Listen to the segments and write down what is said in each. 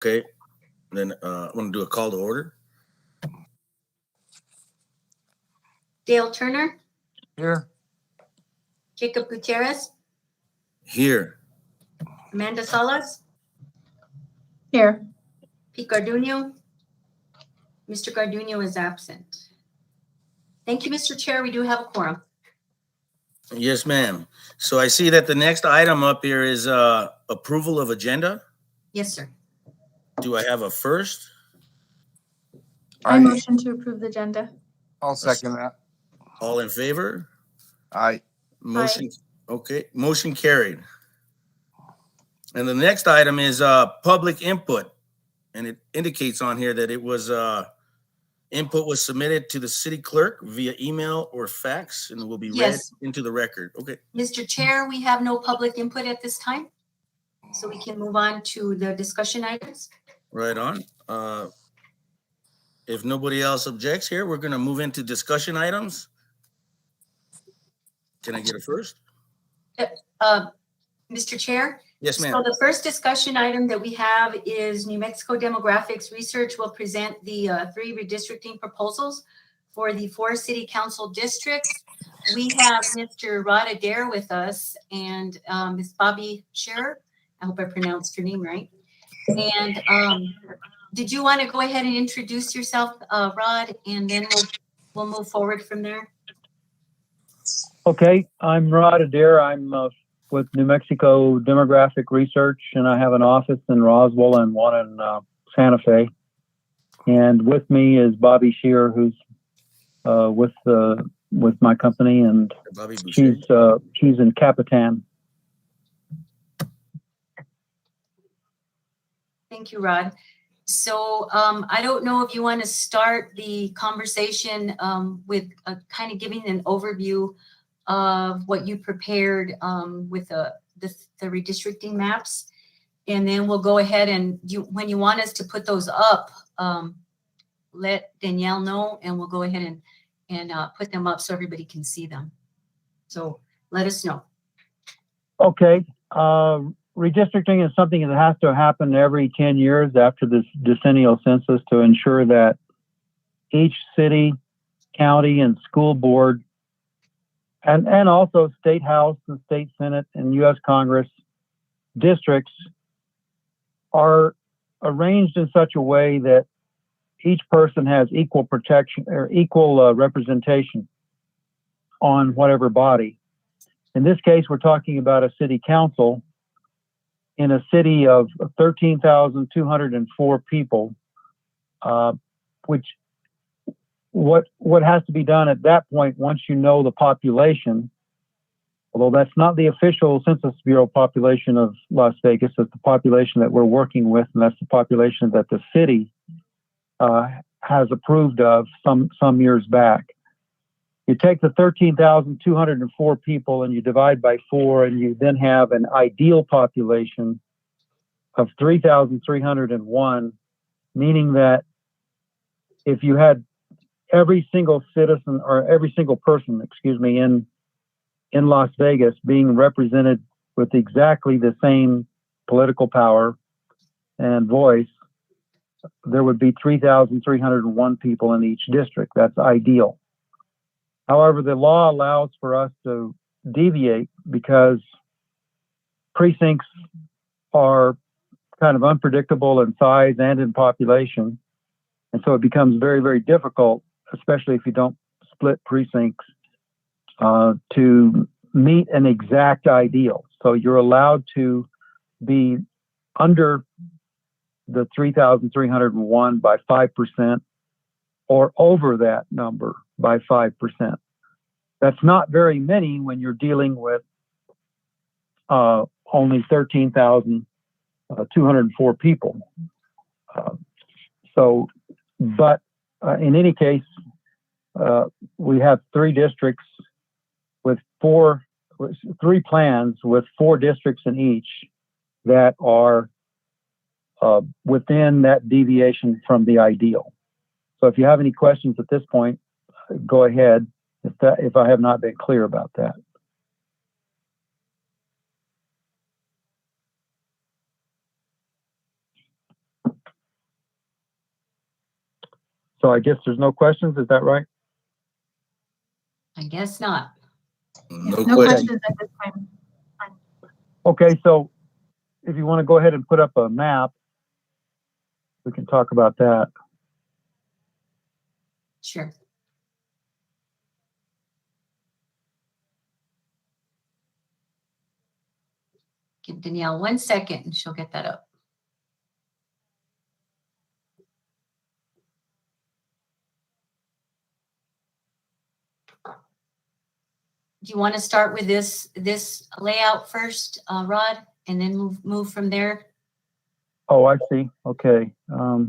Okay, then I'm going to do a call to order. Dale Turner, Here. Jacob Gutierrez, Here. Amanda Salas, Here. Pete Garduno. Mr. Garduno is absent. Thank you, Mr. Chair. We do have a quorum. Yes, ma'am. So I see that the next item up here is approval of agenda. Yes, sir. Do I have a first? I motion to approve the agenda. I'll second that. All in favor? Aye. Motion. Okay, motion carried. And the next item is public input. And it indicates on here that it was input was submitted to the city clerk via email or fax and will be read into the record. Okay. Mr. Chair, we have no public input at this time. So we can move on to the discussion items. Right on. If nobody else objects here, we're going to move into discussion items. Can I get a first? Mr. Chair? Yes, ma'am. So the first discussion item that we have is New Mexico Demographics Research will present the 3 redistricting proposals for the 4 city council districts. We have Mr. Rod Adair with us and Ms. Bobby Scherer. I hope I pronounced her name right. And did you want to go ahead and introduce yourself, Rod, and then we'll move forward from there? Okay, I'm Rod Adair. I'm with New Mexico Demographic Research, and I have an office in Roswell and one in Santa Fe. And with me is Bobby Scherer, who's with my company, and she's in Capitan. Thank you, Rod. So I don't know if you want to start the conversation with kind of giving an overview of what you prepared with the redistricting maps. And then we'll go ahead and when you want us to put those up, let Danielle know and we'll go ahead and put them up so everybody can see them. So let us know. Okay. Redistricting is something that has to happen every 10 years after this decennial census to ensure that each city, county, and school board and also state house and state senate and U.S. Congress districts are arranged in such a way that each person has equal protection or equal representation on whatever body. In this case, we're talking about a city council in a city of 13,204 people, which what has to be done at that point, once you know the population, although that's not the official Census Bureau population of Las Vegas, it's the population that we're working with, and that's the population that the city has approved of some years back. You take the 13,204 people and you divide by 4, and you then have an ideal population of 3,301, meaning that if you had every single citizen or every single person, in Las Vegas being represented with exactly the same political power and voice, there would be 3,301 people in each district. That's ideal. However, the law allows for us to deviate because precincts are kind of unpredictable in size and in population. And so it becomes very, very difficult, especially if you don't split precincts, to meet an exact ideal. So you're allowed to be under the 3,301 by 5% or over that number by 5%. That's not very many when you're dealing with only 13,204 people. But in any case, we have 3 districts with 3 plans with 4 districts in each that are within that deviation from the ideal. So if you have any questions at this point, go ahead if I have not been clear about that. So I guess there's no questions, is that right? I guess not. No No question. questions at this time. Okay, so if you want to go ahead and put up a map, we can talk about that. Sure. Give Danielle 1 second and she'll get that up. Do you want to start with this layout first, Rod, and then move from there? Oh, I see. Okay. Let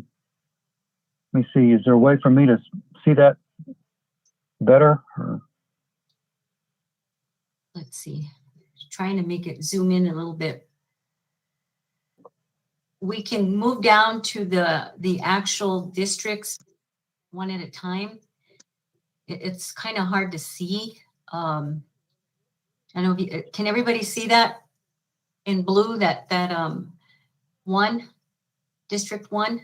me see. Is there a way for me to see that better? Or- Let's see. Trying to make it zoom in a little bit. We can move down to the actual districts one at a time. It's kind of hard to see. I know. Can everybody see that in blue? That one, District 1.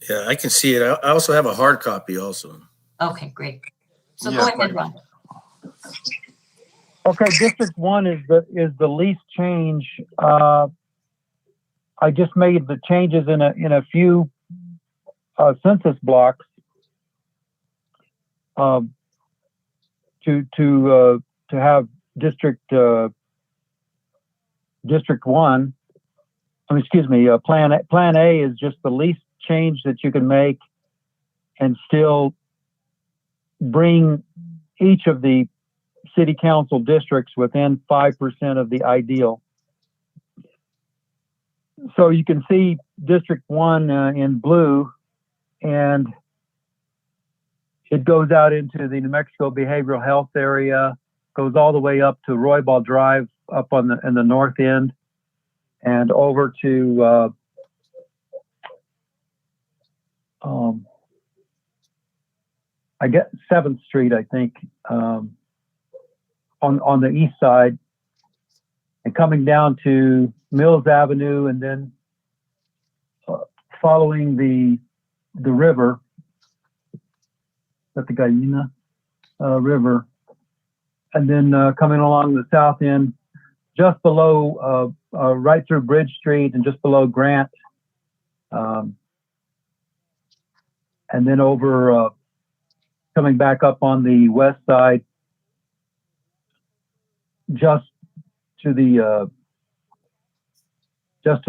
Yeah, I can see it. I also have a hard copy also. Okay, great. So Yeah, go ahead, Ron. Okay, District 1 is the least change. I just made the changes in a few census blocks to have District 1. Plan A is just the least change that you can make and still bring each of the city council districts within 5% of the ideal. So you can see District 1 in blue, and it goes out into the New Mexico behavioral health area, goes all the way up to Roybal Drive up in the north end, and over to I get 7th Street, I think, on the east side, and coming down to Mills Avenue, and then following the river, at the Gallina River, and then coming along the south end, just below, right through Bridge Street and just below Grant, and then over, coming back up on the west side, just to the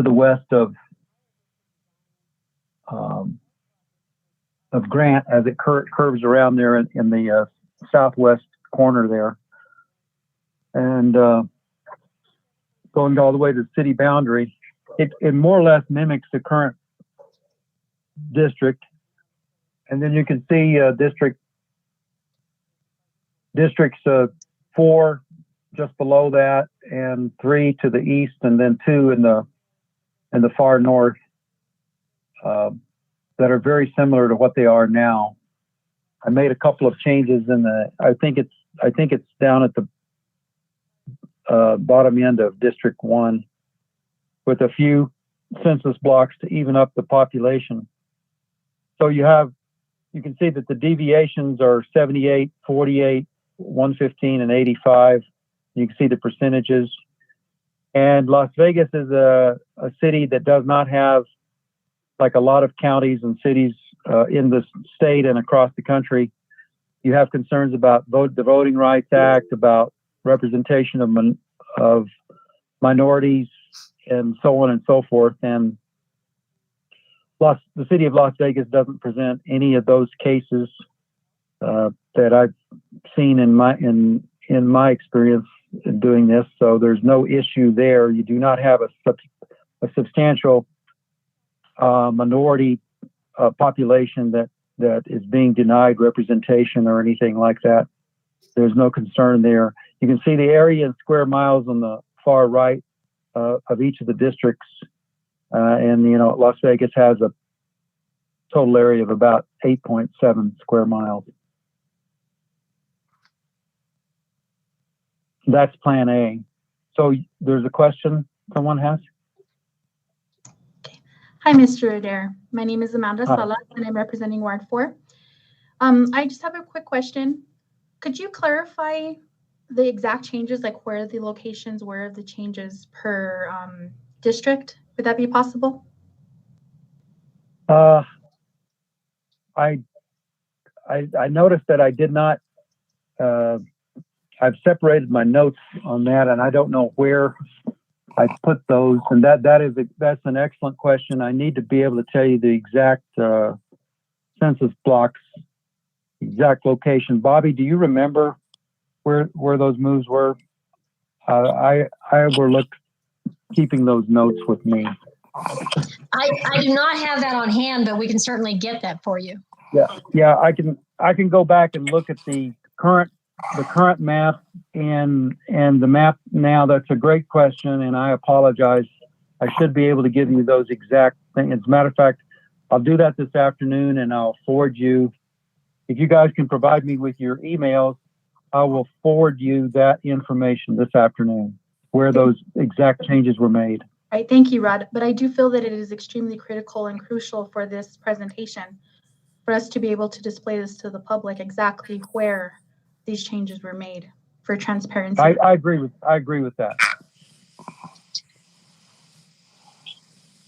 west of Grant as it curves around there in the southwest corner there, and going all the way to the city boundary. It more or less mimics the current district, and then you can see districts 4 just below that, and 3 to the east, and then 2 in the far north, that are very similar to what they are now. I made a couple of changes I think it's down at the bottom end of District 1 with a few census blocks to even up the population. So you can see that the deviations are 78, 48, 115, and 85. You can see the percentages. And Las Vegas is a city that does not have, like a lot of counties and cities in the state and across the country, you have concerns about the Voting Rights Act, about representation of minorities, and so on and so forth. And the city of Las Vegas doesn't present any of those cases that I've seen in my experience in doing this. So there's no issue there. You do not have a substantial minority population that is being denied representation or anything like that. There's no concern there. You can see the area in square miles on the far right of each of the districts, and Las Vegas has a total area of about 8.7 square miles. That's Plan A. So there's a question someone has? Hi, Mr. Adair. My name is Amanda Hi. Sala, and I'm representing Ward 4. I just have a quick question. Could you clarify the exact changes, like where the locations were, the changes per district? Would that be possible? I noticed that I did not, I've separated my notes on that, and I don't know where I put those. And that's an excellent question. I need to be able to tell you the exact census blocks, exact location. Bobby, do you remember where those moves were? I overlooked keeping those notes with me. I do not have that on hand, but we can certainly get that for you. Yeah, I can go back and look at the current map and the map now. That's a great question, and I apologize. I should be able to give you those exact things. As a matter of fact, I'll do that this afternoon, and I'll forward you. If you guys can provide me with your emails, I will forward you that information this afternoon, where those exact changes were made. All right, thank you, Rod. But I do feel that it is extremely critical and crucial for this presentation for us to be able to display this to the public exactly where these changes were made for transparency. I agree with that.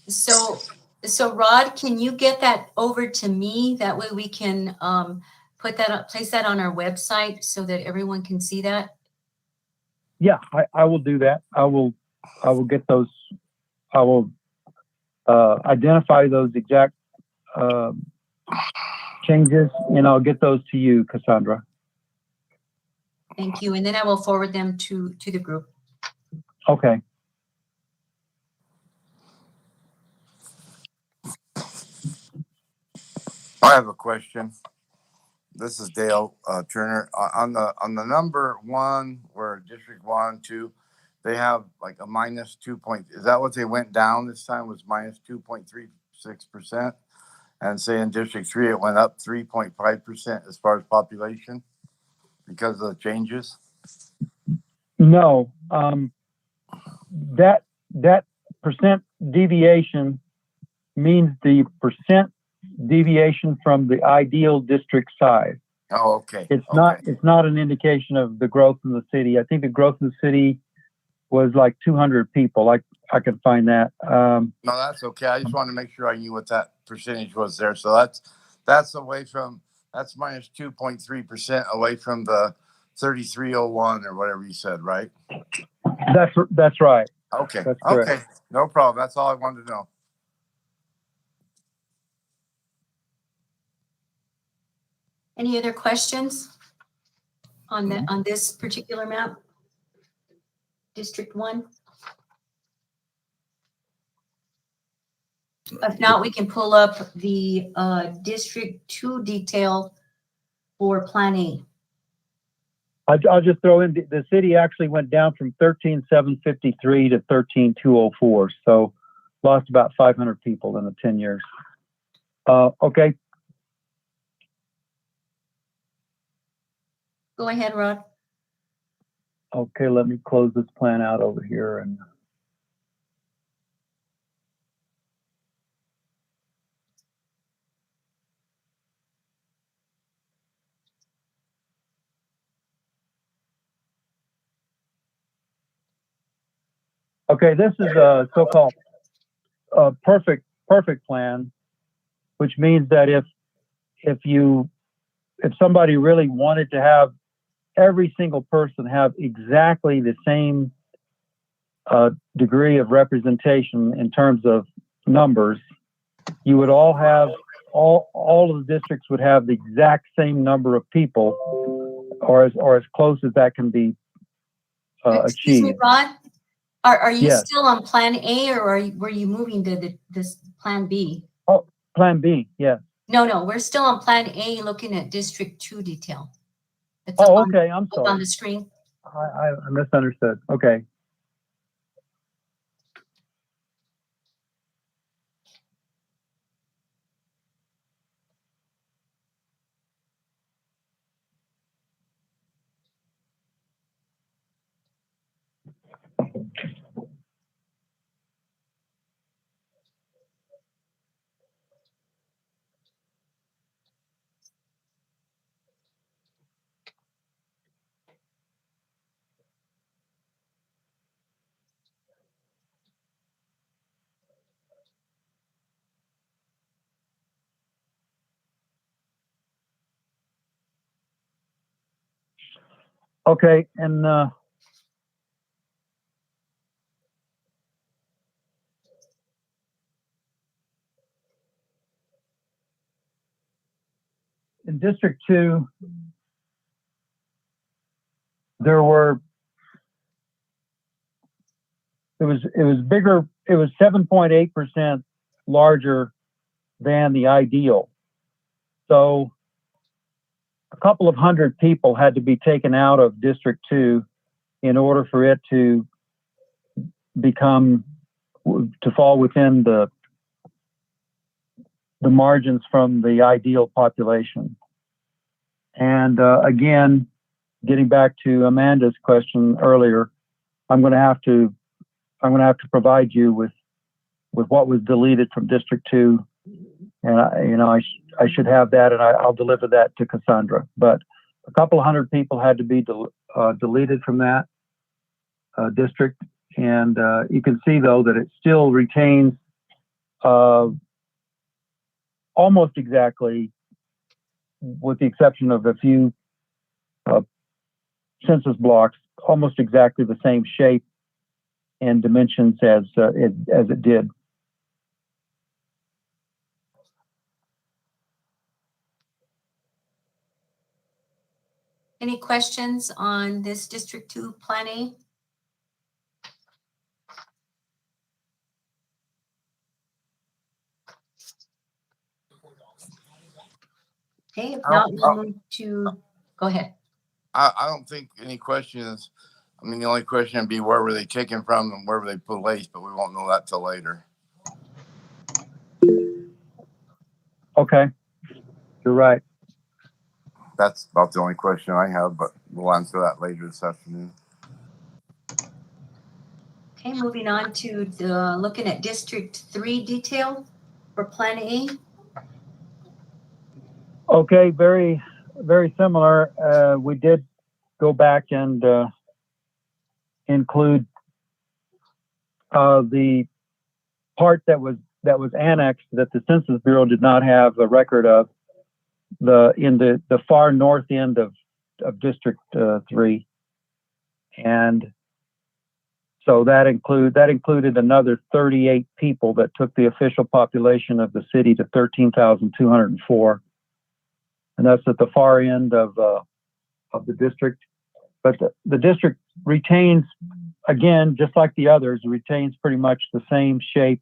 So Rod, can you get that over to me? That way we can place that on our website so that everyone can see that. Yeah, I will do that. I will get those. I will identify those exact changes, and I'll get those to you, Cassandra. Thank you. And then I will forward them to the group. Okay. I have a question. This is Dale Turner. On the number one, where District 1, 2, they have like a minus 2 point. Is that what they went down this time? Was minus 2.36%? And say in District 3, it went up 3.5% as far as population because of the changes? No, that percent deviation means the percent deviation from the ideal district size. Oh, okay. It's Okay. not an indication of the growth in the city. I think the growth in the city was like 200 people. I can find that. No, that's okay. I just wanted to make sure I knew what that percentage was there. So that's away from, that's minus 2.3% away from the 3301 or whatever you said, right? That's right. Okay. That's correct. Okay. No problem. That's all I wanted to know. Any other questions on this particular map? District 1? If not, we can pull up the District 2 detail for Plan A. I'll just throw in the city actually went down from 13,753 to 13,204. So lost about 500 people in the 10 years. Okay. Go ahead, Rod. Okay, let me close this plan out over here. And okay, this is a so-called perfect plan, which means that if somebody really wanted to have every single person have exactly the same degree of representation in terms of numbers, you would all have all of the districts would have the exact same number of people, or as close as that can be Excuse me, achieved. Rod. Are you Yes. still on Plan A, or were you moving to this Plan B? Oh, Plan B, yes. No, we're still on Plan A, looking at District 2 detail. It's up Oh, on, okay. I'm up on sorry. the screen. I misunderstood. Okay. Okay, and in District 2, it was bigger. It was 7.8% larger than the ideal. So a couple of hundred people had to be taken out of District 2 in order for it to fall within the margins from the ideal population. And again, getting back to Amanda's question earlier, I'm going to have to provide you with what was deleted from District 2, and I should have that, and I'll deliver that to Cassandra. But a couple of hundred people had to be deleted from that district, and you can see though that it still retains almost exactly, with the exception of a few census blocks, almost exactly the same shape and dimensions as it did. Any questions on this District 2 Plan A? Okay, if not, we'll move to, go ahead. I don't think any questions. I mean, the only question would be where were they taken from and where were they placed, but we won't know that till later. Okay, you're right. That's about the only question I have, but we'll answer that later this afternoon. Okay, moving on to looking at District 3 detail for Plan A. Okay, very, very similar. We did go back and include the part that was annexed that the Census Bureau did not have a record of, in the far north end of District 3, and so that included another 38 people that took the official population of the city to 13,204, and that's at the far end of the district. But the district retains, again, just like the others, retains pretty much the same shape.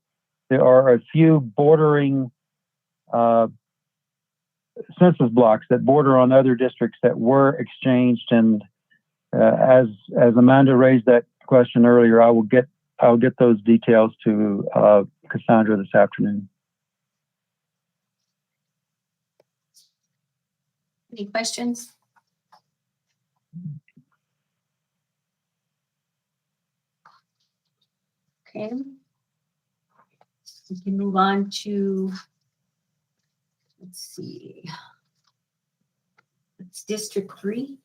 There are a few bordering census blocks that border on other districts that were exchanged, and as Amanda raised that question earlier, I'll get those details to Cassandra this afternoon. Any questions? Okay. We can move on to, let's see. It's District 3.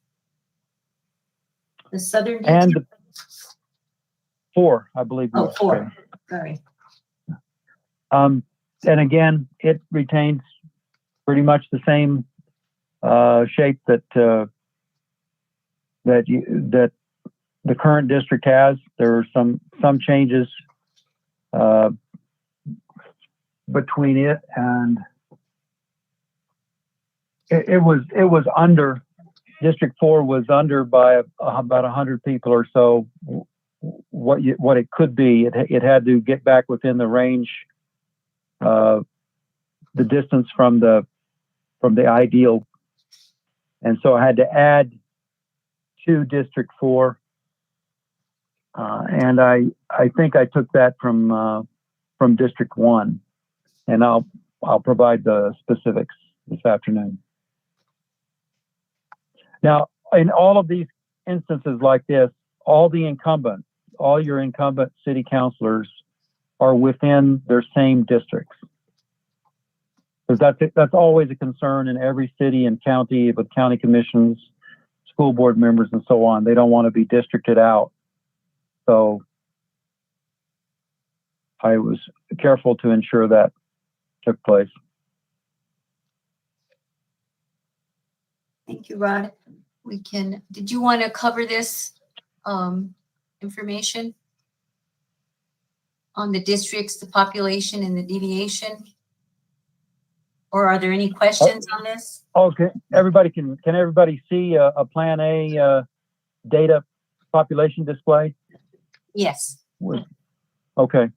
The southern detail. And 4, I believe. Oh, 4. Sorry. And again, it retains pretty much the same shape that the current district has. There are some changes between it and it was under. District 4 was under by about 100 people or so. What it could be, it had to get back within the range, the distance from the ideal, and so I had to add to District 4, and I think I took that from District 1, and I'll provide the specifics this afternoon. Now, in all of these instances like this, all your incumbent city councilors are within their same districts. Because that's always a concern in every city and county with county commissions, school board members, and so on. They don't want to be districted out. So I was careful to ensure that took place. Thank you, Rod. Did you want to cover this information on the districts, the population, and the deviation? Or are there any questions on this? Okay, can everybody see a Plan A data population display? Yes. Okay.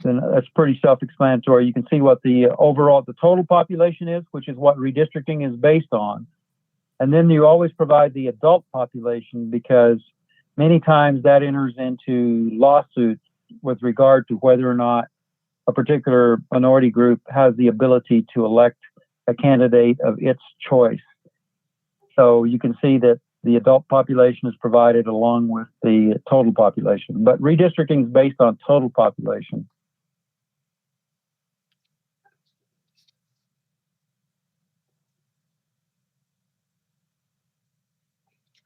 Then that's pretty self-explanatory. You can see what the total population is, which is what redistricting is based on. And then you always provide the adult population, because many times that enters into lawsuits with regard to whether or not a particular minority group has the ability to elect a candidate of its choice. So you can see that the adult population is provided along with the total population, but redistricting is based on total population.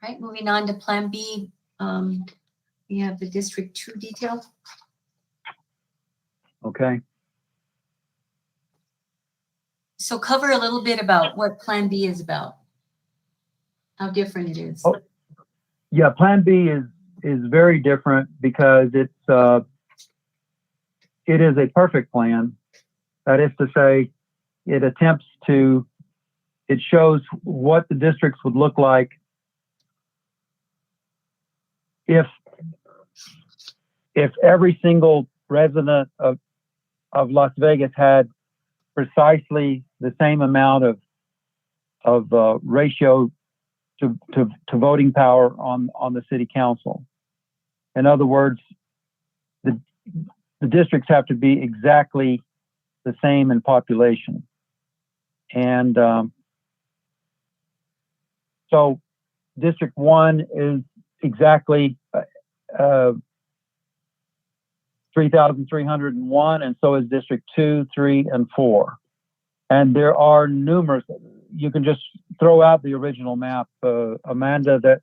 Right, moving on to Plan B. We have the District 2 detail. Okay. So cover a little bit about what Plan B is about, how different it is. Oh, yeah, Plan B is very different because it is a perfect plan. That is to say, it shows what the districts would look like if every single resident of Las Vegas had precisely the same amount of ratio to voting power on the city council. In other words, the districts have to be exactly the same in population. And so District 1 is exactly 3,301, and so is District 2, 3, and 4. And there are numerous. You can just throw out the original map, Amanda, that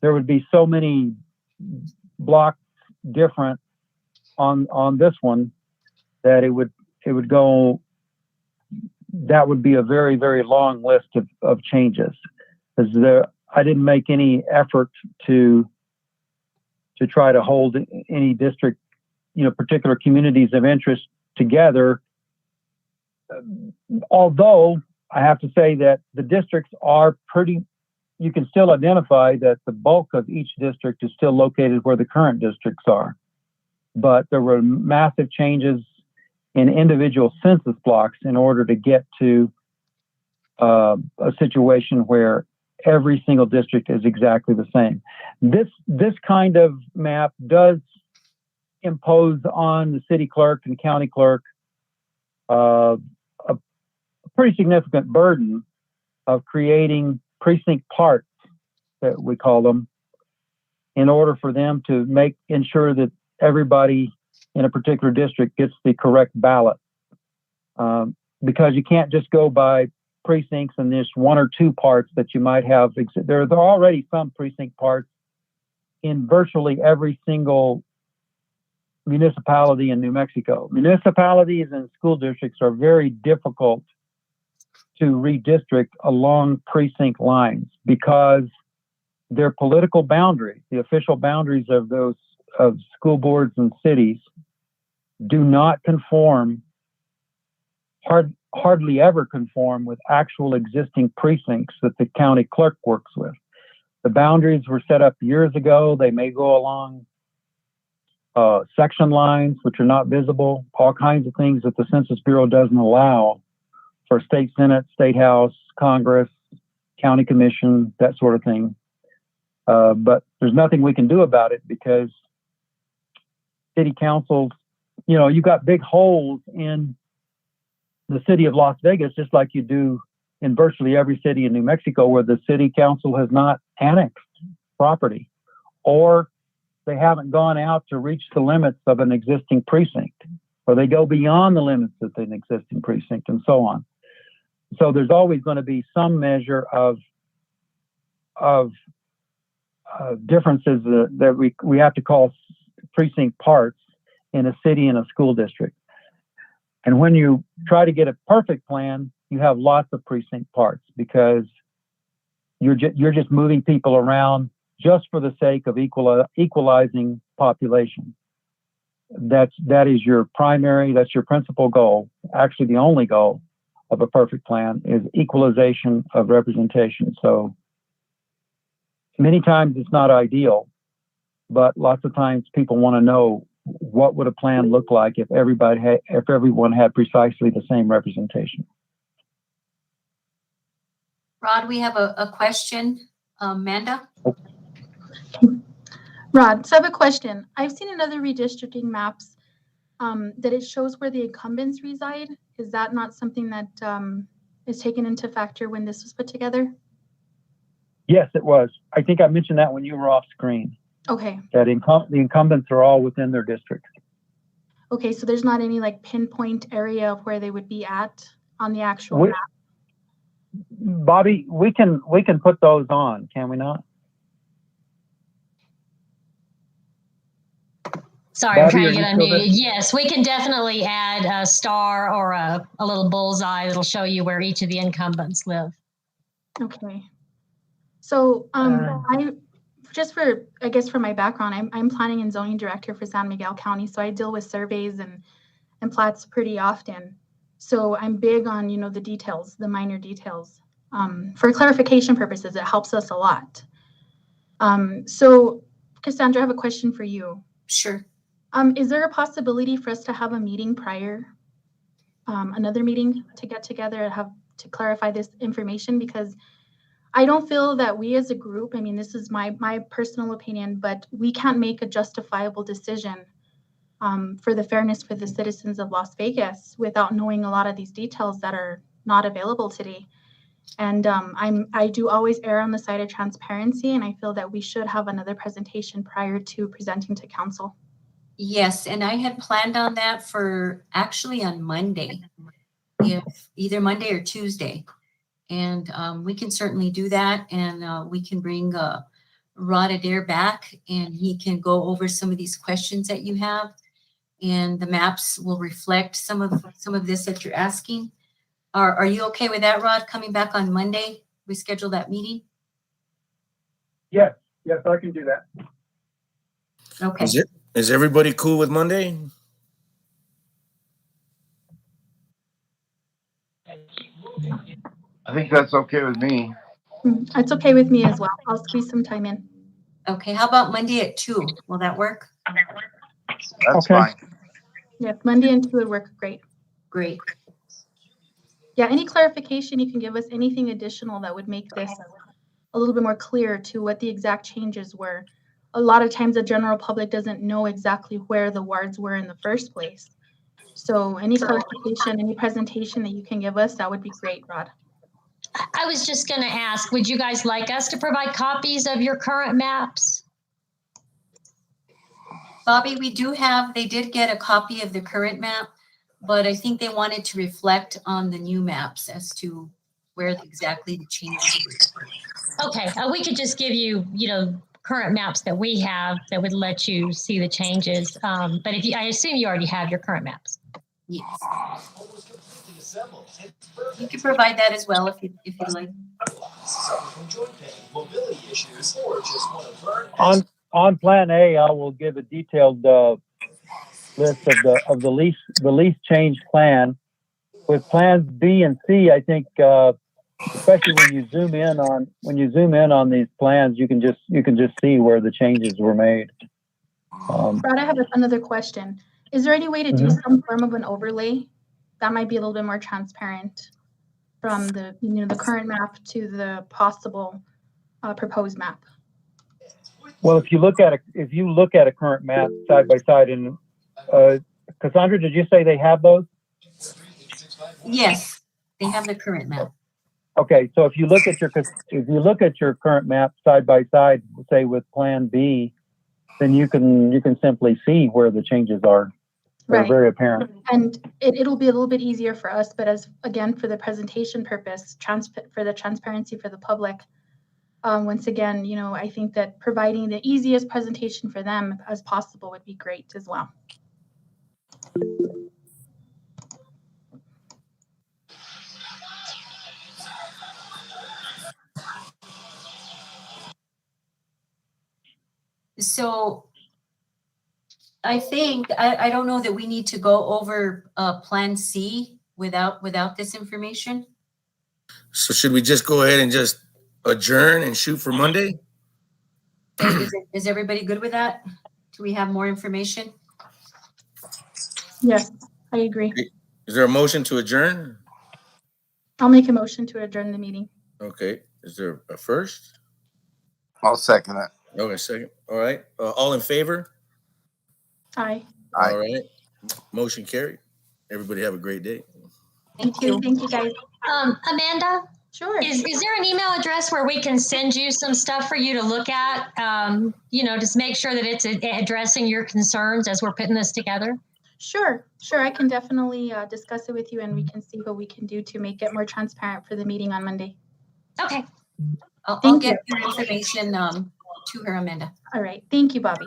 there would be so many blocks different on this one that it would go. That would be a very, very long list of changes. Because I didn't make any effort to try to hold any district, particular communities of interest together. Although I have to say that the districts are you can still identify that the bulk of each district is still located where the current districts are. But there were massive changes in individual census blocks in order to get to a situation where every single district is exactly the same. This kind of map does impose on the city clerk and county clerk a pretty significant burden of creating precinct parts, that we call them, in order for them to ensure that everybody in a particular district gets the correct ballot. Because you can't just go by precincts and there's one or two parts that you might have. There are already some precinct parts in virtually every single municipality in New Mexico. Municipalities and school districts are very difficult to redistrict along precinct lines because their political boundaries, the official boundaries of those of school boards and cities, do not conform, hardly ever conform with actual existing precincts that the county clerk works with. The boundaries were set up years ago. They may go along section lines, which are not visible, all kinds of things that the Census Bureau doesn't allow for state senate, state house, Congress, county commission, that sort of thing. But there's nothing we can do about it because city councils, you've got big holes in the city of Las Vegas, just like you do in virtually every city in New Mexico where the city council has not annexed property, or they haven't gone out to reach the limits of an existing precinct, or they go beyond the limits of an existing precinct, and so on. So there's always going to be some measure of differences that we have to call precinct parts in a city and a school district. And when you try to get a perfect plan, you have lots of precinct parts because you're just moving people around just for the sake of equalizing population. That is your primary, that's your principal goal. Actually, the only goal of a perfect plan is equalization of representation. So many times it's not ideal, but lots of times people want to know what would a plan look like if everyone had precisely the same representation. Rod, we have a question. Amanda? Rod, so I have a question. I've seen in other redistricting maps that it shows where the incumbents reside. Is that not something that is taken into factor when this was put together? Yes, it was. I think I mentioned that when you were off screen. Okay. That the incumbents are all within their district. Okay, so there's not any like pinpoint area of where they would be at on the actual map. Bobby, we can put those on, can we not? Sorry, I'm Bobby, trying are to get you still there? unmuted. Yes, we can definitely add a star or a little bullseye that'll show you where each of the incumbents live. Okay. So I guess for my background, I'm planning and zoning director for San Miguel County. So I deal with surveys and plats pretty often. So I'm big on, the details, the minor details. For clarification purposes, it helps us a lot. So Cassandra, I have a question for you. Sure. Is there a possibility for us to have a meeting prior, another meeting to get together and have to clarify this information? Because I don't feel that we as a group, I mean, this is my personal opinion, but we can't make a justifiable decision for the fairness for the citizens of Las Vegas without knowing a lot of these details that are not available today. And I do always err on the side of transparency, and I feel that we should have another presentation prior to presenting to council. Yes, and I had planned on that for actually on Monday, if either Monday or Tuesday. And we can certainly do that, and we can bring Rod Adair back, and he can go over some of these questions that you have, and the maps will reflect some of this that you're asking. Are you okay with that, Rod, coming back on Monday? We schedule that meeting? Yes, I can do that. Okay. Is everybody cool with Monday? I think that's okay with me. It's okay with me as well. I'll squeeze some time in. Okay, how about Monday at 2? Will that work? That's Okay. fine. Yes, Monday and 2 would work great. Great. Yeah, any clarification you can give us, anything additional that would make this a little bit more clear to what the exact changes were. A lot of times the general public doesn't know exactly where the wards were in the first place. So any clarification, any presentation that you can give us, that would be great, Rod. I was just going to ask, would you guys like us to provide copies of your current maps? Bobby, they did get a copy of the current map, but I think they wanted to reflect on the new maps as to where exactly the changes were. Okay, we could just give you, current maps that we have that would let you see the changes. But I assume you already have your current maps. Yes. You can provide that as well if you'd like. On Plan A, I will give a detailed list of the lease change plan. With plans B and C, I think especially when you zoom in on these plans, you can just see where the changes were made. Brad, I have another question. Is there any way to do some form of an overlay that might be a little bit more transparent from the the current map to the possible proposed map? Well, if you look at a current map side by side, and Cassandra, did you say they have those? Yes, they have the current map. Okay, so if you look at your current map side by side, say with Plan B, then you can simply see where the changes are. They're Right. very apparent. And it'll be a little bit easier for us, but again, for the presentation purpose, for the transparency for the public, once again, I think that providing the easiest presentation for them as possible would be great as well. So I think, I don't know that we need to go over Plan C without this information. So should we just go ahead and just adjourn and shoot for Monday? Is everybody good with that? Do we have more information? Yes, I agree. Is there a motion to adjourn? I'll make a motion to adjourn the meeting. Okay, is there a first? I'll second it. Okay, second. All right, all in favor? Aye. Aye. All right, motion carried. Everybody have a great day. Thank you. Thank you, guys. Amanda, Sure. is there an email address where we can send you some stuff for you to look at? Just make sure that it's addressing your concerns as we're putting this together. Sure. I can definitely discuss it with you and we can see what we can do to make it more transparent for the meeting on Monday. Okay. I'll Thank get your information to her, Amanda. All right. Thank you, Bobby.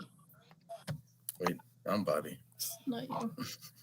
Wait, I'm Bobby. Not you.